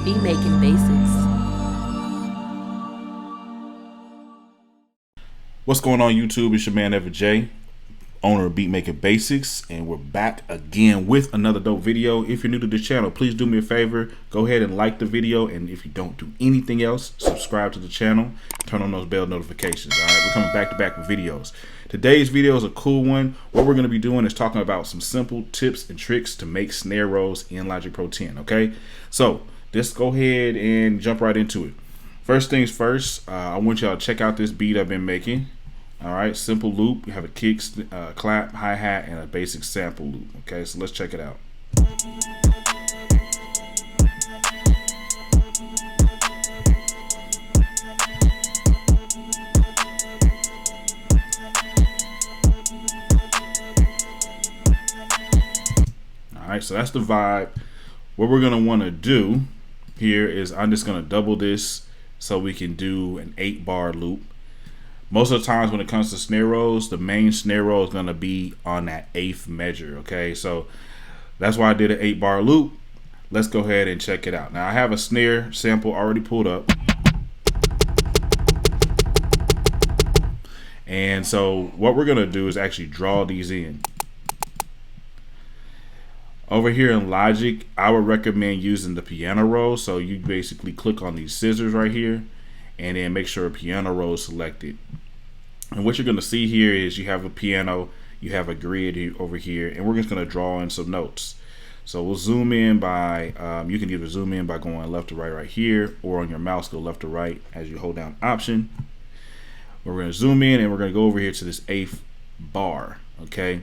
Beat making basics. What's going on YouTube? It's your man Ever J, owner of Beat Making Basics, and we're back again with another dope video. If you're new to this channel, please do me a favor, go ahead and like the video, and if you don't do anything else, subscribe to the channel, turn on those bell notifications. Alright, we're coming back to back with videos. Today's video is a cool one. What we're going to be doing is talking about some simple tips and tricks to make snare rolls in Logic Pro 10. Okay, so let's go ahead and jump right into it. First things first, I want y'all to check out this beat I've been making. All right, simple loop. You have a kick, clap, hi-hat, and a basic sample loop. Okay, so let's check it out. All right, so that's the vibe. What we're gonna want to do here is I'm just gonna double this so we can do an 8-bar loop. Most of the times when it comes to snare rolls, the main snare roll is going to be on that 8th measure. Okay, so that's why I did an 8-bar loop. Let's go ahead and check it out. Now I have a snare sample already pulled up. And so what we're going to do is actually draw these in. Over here in Logic, I would recommend using the piano roll. So you basically click on these scissors right here, and then make sure a piano roll is selected. And what you're going to see here is you have a piano, you have a grid over here, and we're just going to draw in some notes. So we'll zoom in by, you can either zoom in by going left to right here, or on your mouse go left to right as you hold down Option. We're going to zoom in and we're going to go over here to this 8th bar. Okay,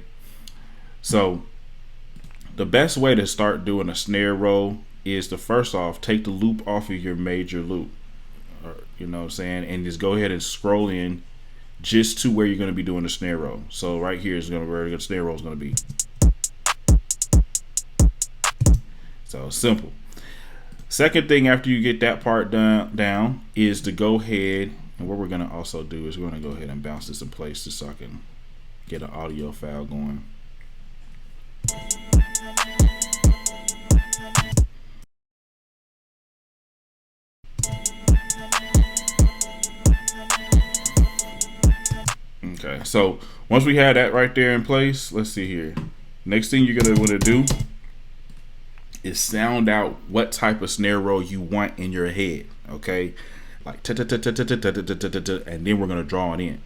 so the best way to start doing a snare roll is to first off take the loop off of your major loop. You know what I'm saying, and just go ahead and scroll in just to where you're going to be doing the snare roll. So right here is going to where the snare roll is going to be. So simple. Second thing after you get that part down is to go ahead, and what we're going to also do is we're going to go ahead and bounce this in place just so I can get an audio file going. Okay, so once we have that right there in place, let's see here. Next thing you're gonna want to do is sound out what type of snare roll you want in your head. Okay, like ta ta ta ta ta ta ta ta ta ta, and then we're gonna draw it in.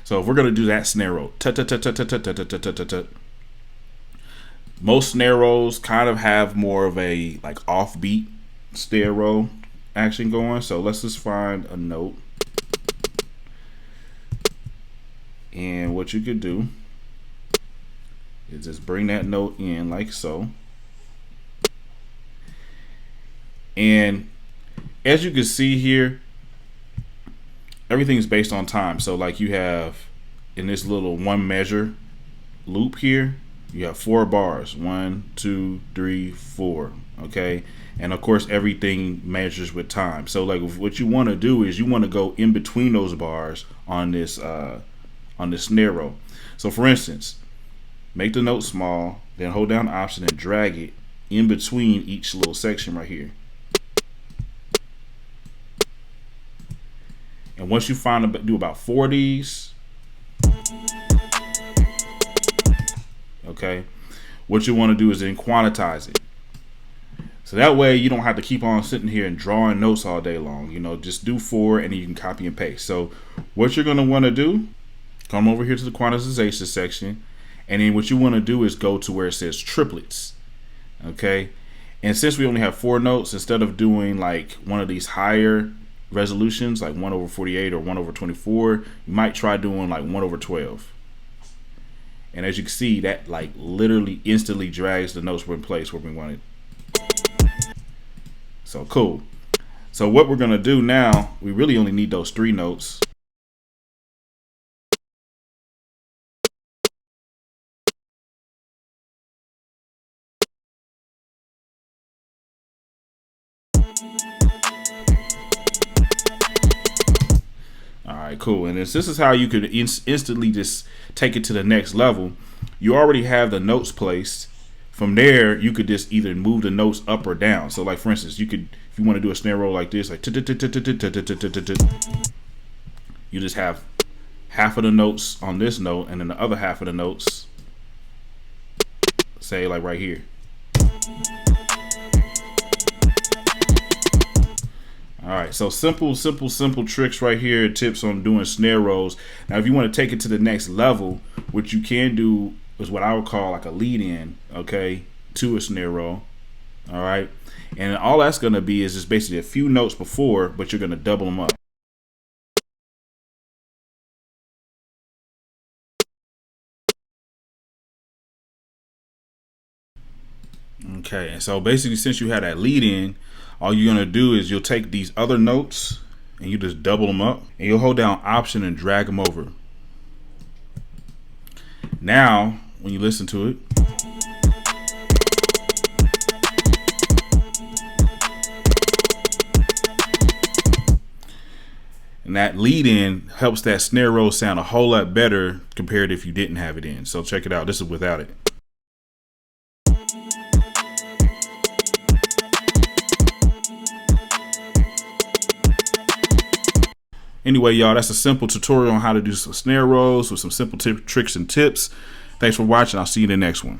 So if we're gonna do that snare roll, ta ta ta ta ta ta ta ta ta ta ta. Most snare rolls kind of have more of a like offbeat snare roll action going. So let's just find a note. And what you could do is just bring that note in like so. And as you can see here, everything is based on time. So like you have in this little 1 measure loop here, you have 4 bars, 1, 2, 3, 4. Okay, and of course everything measures with time. So like what you want to do is you want to go in between those bars on this snare roll. So for instance, make the note small, then hold down Option and drag it in between each little section right here. And once you do about 4 of these, okay, what you want to do is then quantize it. So that way you don't have to keep on sitting here and drawing notes all day long. You know, just do 4 and then you can copy and paste. So what you're going to want to do, come over here to the quantization section, and then what you want to do is go to where it says triplets. Okay, and since we only have 4 notes, instead of doing like one of these higher resolutions like 1/48 or 1/24, you might try doing like 1/12. And as you can see, that like literally instantly drags the notes in place where we want it. So cool. So what we're gonna do now, we really only need those 3 notes. All right, cool. And this is how you could instantly just take it to the next level. You already have the notes placed From there, you could just either move the notes up or down. So like for instance, you could, if you want to do a snare roll like this, like you just have half of the notes on this note and then the other half of the notes, say like right here. All right, so simple tricks right here, tips on doing snare rolls. Now, if you want to take it to the next level, what you can do is what I would call like a lead in, okay, to a snare roll. All right, and all that's going to be is just basically a few notes before, but you're going to double them up. Okay, and so basically, since you had that lead in, all you're gonna do is you'll take these other notes and you just double them up, and you'll hold down Option and drag them over. Now, when you listen to it, and that lead in helps that snare roll sound a whole lot better compared to if you didn't have it in. So check it out. This is without it. Anyway, y'all, that's a simple tutorial on how to do some snare rolls with some simple tricks and tips. Thanks for watching. I'll see you in the next one.